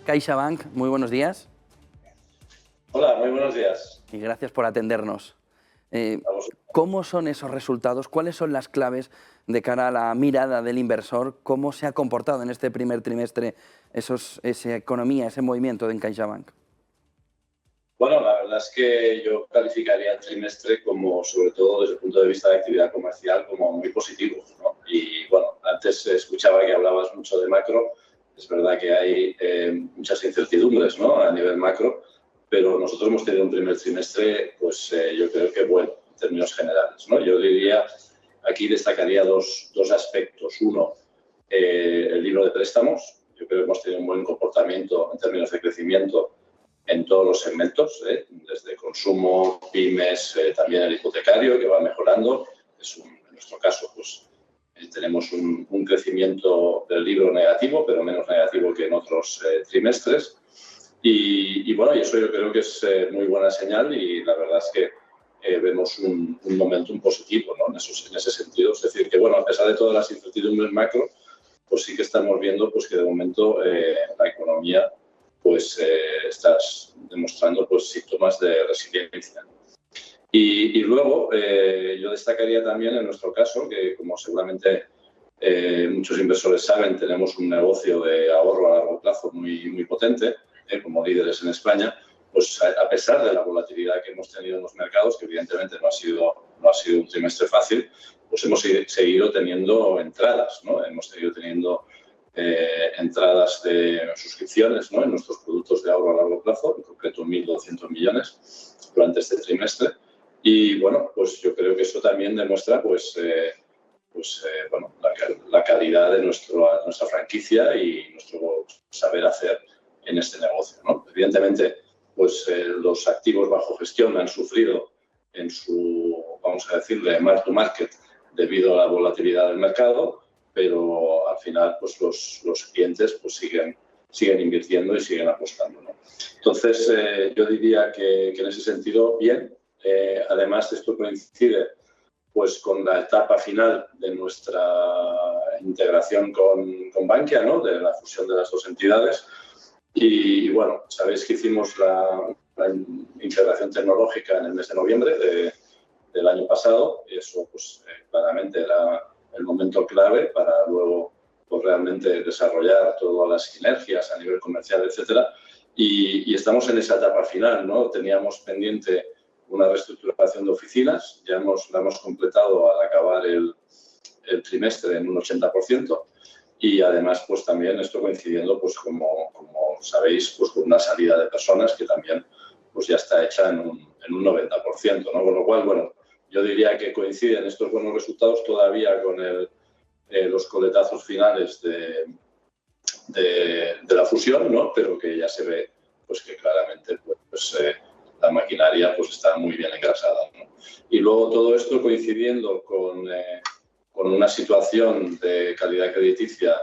CaixaBank, muy buenos días. Hola, muy buenos días. Y gracias por atendernos. A vosotros. ¿Cómo son esos resultados? ¿Cuáles son las claves de cara a la mirada del inversor? ¿Cómo se ha comportado en este primer trimestre esa economía, ese movimiento en CaixaBank? Bueno, la verdad es que yo calificaría el trimestre como, sobre todo desde el punto de vista de actividad comercial, como muy positivo, ¿no? Y bueno, antes escuchaba que hablabas mucho de macro. Es verdad que hay muchas incertidumbres, ¿no?, a nivel macro, pero nosotros hemos tenido un primer trimestre, pues yo creo que bueno, en términos generales, ¿no? Yo diría, aquí destacaría dos aspectos. Uno, el libro de préstamos. Yo creo que hemos tenido un buen comportamiento en términos de crecimiento en todos los segmentos, desde consumo, pymes, también el hipotecario, que va mejorando. En nuestro caso, pues tenemos un crecimiento del libro negativo, pero menos negativo que en otros trimestres. Y bueno, y eso yo creo que es muy buena señal, y la verdad es que vemos un momentum positivo, ¿no?, en ese sentido. Es decir, que bueno, a pesar de todas las incertidumbres macro, pues sí que estamos viendo pues que de momento la economía pues estás demostrando pues síntomas de resiliencia. Y luego yo destacaría también en nuestro caso que, como seguramente muchos inversores saben, tenemos un negocio de ahorro a largo plazo muy potente, como líderes en España. Pues a pesar de la volatilidad que hemos tenido en los mercados, que evidentemente no ha sido un trimestre fácil, pues hemos seguido teniendo entradas, ¿no? Hemos seguido teniendo entradas de suscripciones, ¿no?, en nuestros productos de ahorro a largo plazo, en concreto 1.200 millones durante este trimestre. Y bueno, pues yo creo que eso también demuestra bueno, la calidad de nuestra franquicia y nuestro saber hacer en este negocio, ¿no? Evidentemente, pues los activos bajo gestión han sufrido en su, vamos a decirle, mark to market debido a la volatilidad del mercado, pero al final pues los clientes pues siguen invirtiendo y siguen apostando, ¿no? Entonces, yo diría que en ese sentido, bien. Además, esto coincide pues con la etapa final de nuestra integración con Bankia, ¿no?, de la fusión de las dos entidades. Y bueno, sabéis que hicimos la integración tecnológica en el mes de noviembre del año pasado, y eso pues claramente era el momento clave para luego pues realmente desarrollar todas las sinergias a nivel comercial, etcétera. Y estamos en esa etapa final, ¿no? Teníamos pendiente una reestructuración de oficinas, la hemos completado al acabar el trimestre en un 80%, y además pues también esto coincidiendo pues como sabéis pues con una salida de personas que también pues ya está hecha en un 90%, ¿no? Con lo cual, bueno, yo diría que coinciden estos buenos resultados todavía con los coletazos finales de la fusión, ¿no?, pero que ya se ve pues que claramente pues la maquinaria pues está muy bien engrasada, ¿no? Y luego todo esto coincidiendo con una situación de calidad crediticia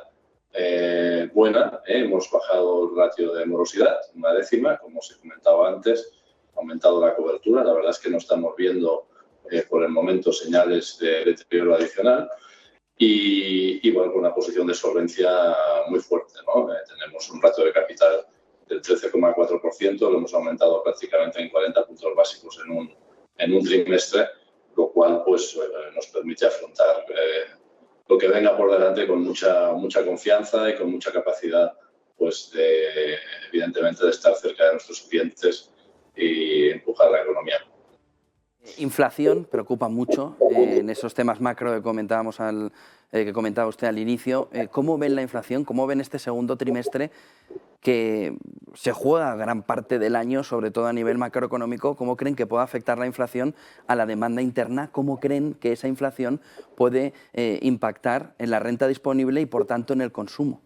buena. Hemos bajado el ratio de morosidad, una décima, como os he comentado antes, ha aumentado la cobertura. La verdad es que no estamos viendo por el momento señales de deterioro adicional. Y bueno, con una posición de solvencia muy fuerte, ¿no? Tenemos un ratio de capital del 13,4%, lo hemos aumentado prácticamente en 40 puntos básicos en un trimestre, lo cual pues nos permite afrontar lo que venga por delante con mucha confianza y con mucha capacidad, pues evidentemente de estar cerca de nuestros clientes y empujar la economía. Inflación preocupa mucho en esos temas macro que que comentaba usted al inicio. ¿Cómo ven la inflación? ¿Cómo ven este segundo trimestre que se juega gran parte del año, sobre todo a nivel macroeconómico? ¿Cómo creen que puede afectar la inflación a la demanda interna? ¿Cómo creen que esa inflación puede impactar en la renta disponible y, por tanto, en el consumo?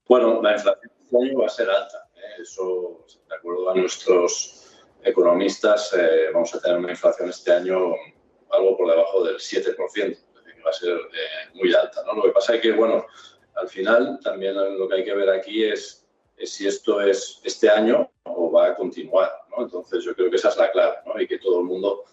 Bueno, la inflación este año va a ser alta. Eso, de acuerdo a nuestros economistas, vamos a tener una inflación este año algo por debajo del 7%. Es decir, que va a ser muy alta, ¿no? Lo que pasa es que, bueno, al final también lo que hay que ver aquí es si esto es este año o va a continuar, ¿no? Entonces yo creo que esa es la clave, ¿no? Y que todo el mundo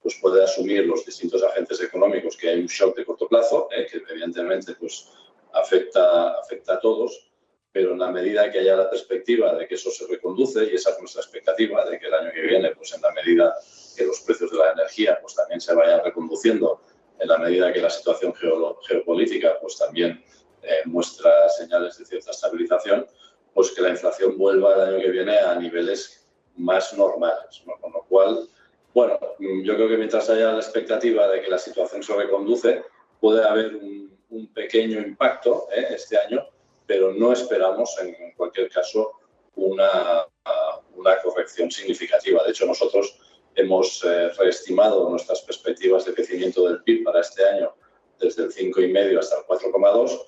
pues puede asumir, los distintos agentes económicos, que hay un shock de corto plazo, que evidentemente pues afecta a todos, pero en la medida que haya la perspectiva de que eso se reconduce, y esa es nuestra expectativa, de que el año que viene, pues en la medida que los precios de la energía pues también se vayan reconduciendo, en la medida que la situación geopolítica pues también muestra señales de cierta estabilización, pues que la inflación vuelva el año que viene a niveles más normales, ¿no? Con lo cual, bueno, yo creo que mientras haya la expectativa de que la situación se reconduce, puede haber un pequeño impacto este año, pero no esperamos, en cualquier caso, una corrección significativa. De hecho, nosotros hemos reestimado nuestras perspectivas de crecimiento del PIB para este año desde el 5,5 hasta el 4,2.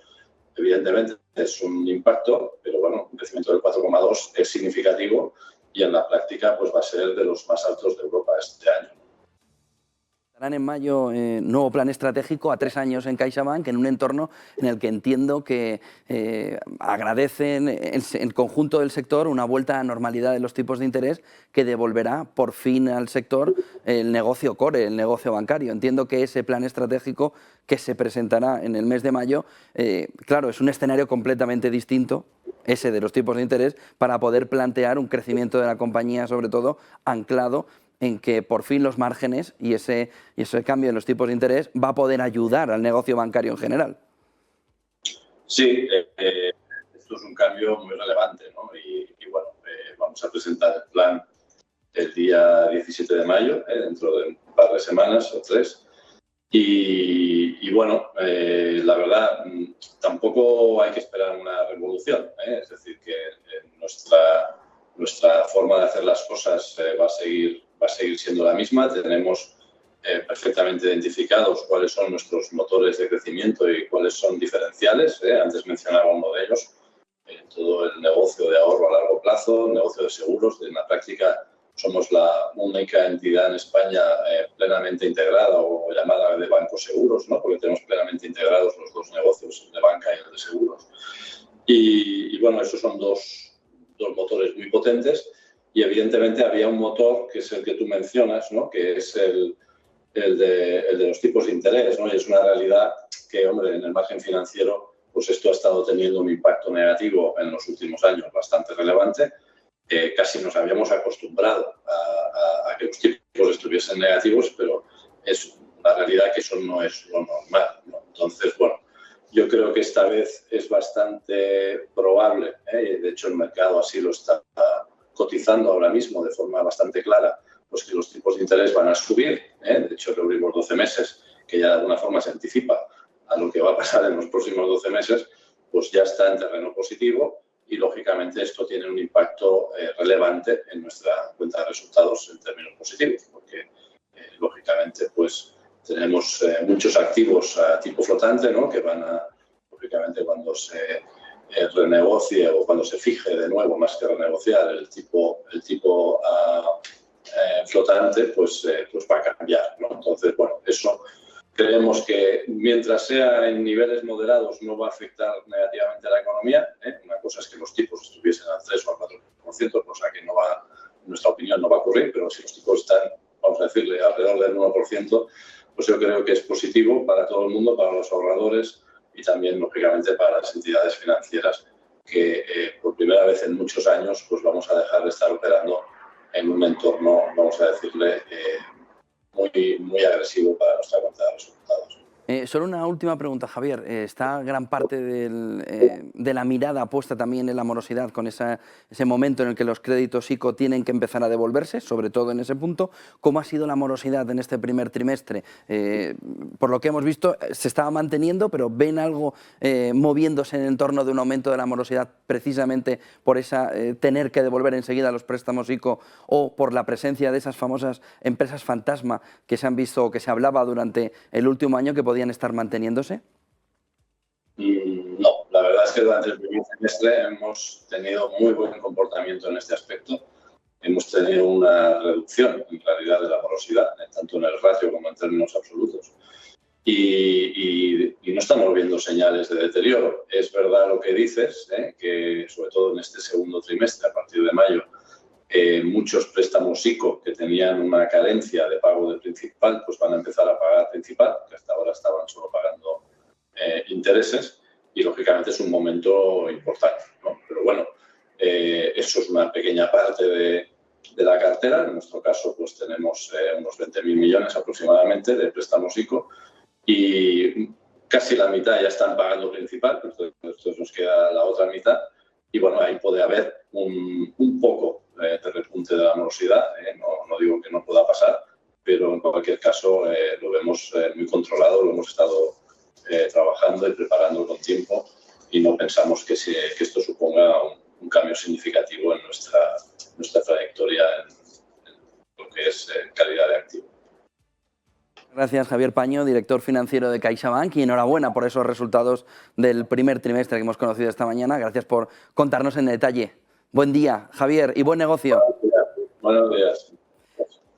Evidentemente es un impacto, pero bueno, un crecimiento del 4,2 es significativo y en la práctica pues va a ser de los más altos de Europa este año. Estarán en mayo nuevo plan estratégico a 3 años en CaixaBank, en un entorno en el que entiendo que agradecen el conjunto del sector una vuelta a normalidad de los tipos de interés que devolverá por fin al sector el negocio core, el negocio bancario. Entiendo que ese plan estratégico que se presentará en el mes de mayo, claro, es un escenario completamente distinto, ese de los tipos de interés, para poder plantear un crecimiento de la compañía, sobre todo anclado en que por fin los márgenes y ese cambio en los tipos de interés va a poder ayudar al negocio bancario en general. Sí, esto es un cambio muy relevante, ¿no? Y bueno, vamos a presentar el plan el día 17 de mayo, dentro de un par de semanas o 3. Y bueno, la verdad, tampoco hay que esperar una revolución, es decir, que nuestra forma de hacer las cosas va a seguir siendo la misma. Tenemos perfectamente identificados cuáles son nuestros motores de crecimiento y cuáles son diferenciales. Antes mencionaba uno de ellos, todo el negocio de ahorro a largo plazo, el negocio de seguros. En la práctica somos la única entidad en España plenamente integrada o llamada de bancos seguros, ¿no? Porque tenemos plenamente integrados los dos negocios, el de banca y el de seguros. Y bueno, esos son dos motores muy potentes. Y evidentemente había un motor que es el que tú mencionas, ¿no? Que es el de los tipos de interés, ¿no? Y es una realidad que, hombre, en el margen financiero, pues esto ha estado teniendo un impacto negativo en los últimos años bastante relevante. Casi nos habíamos acostumbrado a que los tipos estuviesen negativos, pero es una realidad que eso no es lo normal, ¿no? Entonces, bueno, yo creo que esta vez es bastante probable, de hecho el mercado así lo está cotizando ahora mismo de forma bastante clara, pues que los tipos de interés van a subir. De hecho, el Euribor 12 meses, que ya de alguna forma se anticipa a lo que va a pasar en los próximos 12 meses, pues ya está en terreno positivo y, lógicamente, esto tiene un impacto relevante en nuestra cuenta de resultados en términos positivos, porque, lógicamente, pues tenemos muchos activos a tipo flotante, ¿no? Que van a, lógicamente, cuando se renegocie o cuando se fije de nuevo, más que renegociar, el tipo flotante, pues va a cambiar, ¿no? Entonces, bueno, eso creemos que mientras sea en niveles moderados no va a afectar negativamente a la economía. Una cosa es que los tipos estuviesen al 3 o al 4%, cosa que no va, en nuestra opinión no va a ocurrir, pero si los tipos están, vamos a decirle, alrededor del 1%, pues yo creo que es positivo para todo el mundo, para los ahorradores y también, lógicamente, para las entidades financieras que por primera vez en muchos años pues vamos a dejar de estar operando en un entorno, vamos a decirle, muy agresivo para nuestra cuenta de resultados. Solo una última pregunta, Javier. Está gran parte de la mirada puesta también en la morosidad, con ese momento en el que los créditos ICO tienen que empezar a devolverse, sobre todo en ese punto. ¿Cómo ha sido la morosidad en este primer trimestre? Por lo que hemos visto, se estaba manteniendo, pero ¿ven algo moviéndose en el entorno de un aumento de la morosidad precisamente por esa tener que devolver enseguida los préstamos ICO o por la presencia de esas famosas empresas fantasma que se han visto o que se hablaba durante el último año que podían estar manteniéndose? No, la verdad es que durante el primer semestre hemos tenido muy buen comportamiento en este aspecto. Hemos tenido una reducción, en realidad, de la morosidad, tanto en el ratio como en términos absolutos. Y no estamos viendo señales de deterioro. Es verdad lo que dices, que sobre todo en este segundo trimestre, a partir de mayo, muchos préstamos ICO que tenían una carencia de pago de principal, pues van a empezar a pagar principal, que hasta ahora estaban solo pagando intereses, y lógicamente es un momento importante, ¿no? Pero bueno, eso es una pequeña parte de la cartera. En nuestro caso, pues tenemos unos 20.000 millones aproximadamente de préstamos ICO y casi la mitad ya están pagando principal, entonces nos queda la otra mitad. Y bueno, ahí puede haber un poco de repunte de la morosidad, no digo que no pueda pasar, pero en cualquier caso lo vemos muy controlado, lo hemos estado trabajando y preparando con tiempo y no pensamos que esto suponga un cambio significativo en nuestra trayectoria en lo que es calidad de activo. Gracias, Javier Paño, director financiero de CaixaBank, y enhorabuena por esos resultados del primer trimestre que hemos conocido esta mañana. Gracias por contarnos en detalle. Buen día, Javier, y buen negocio. Buenos días.